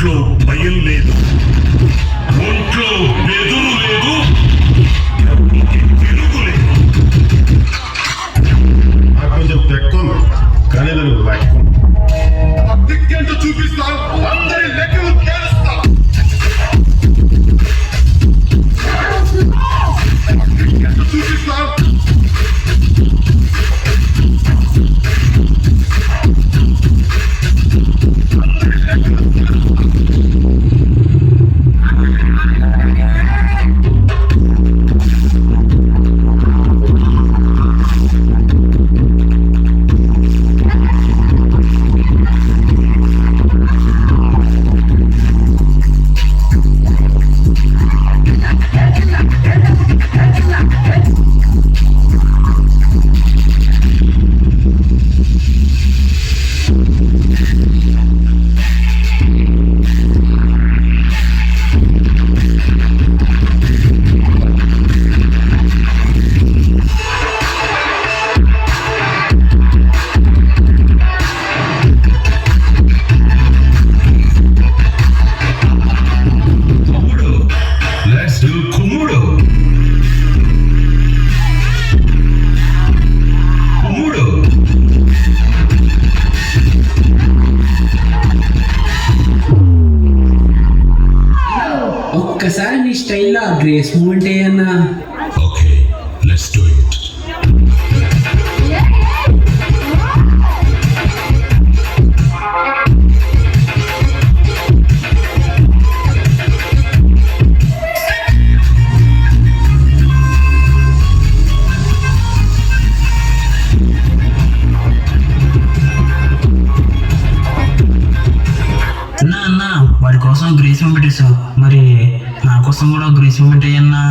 ఒంట్లో భయం లేదు, ఒంట్లో బెదురు లేదు, తిరుగులేదు. కొంచెం తెక్కువ కానీ దానికి లెక్క దిక్కేంటో చూపిస్తా, అందరి లెక్కలు తేలుస్తా. చూపిస్తా ఒక్కసారి నీ స్టైల్లో గ్రేస్ మూమెంట్ అయ్యన్నా. Okay, let's do it. అన్నా వాడి కోసం గ్రేస్ మూమెంట్ వేసావు, మరి నా కోసం కూడా గ్రేస్ మూమెంట్ అయ్యన్నా.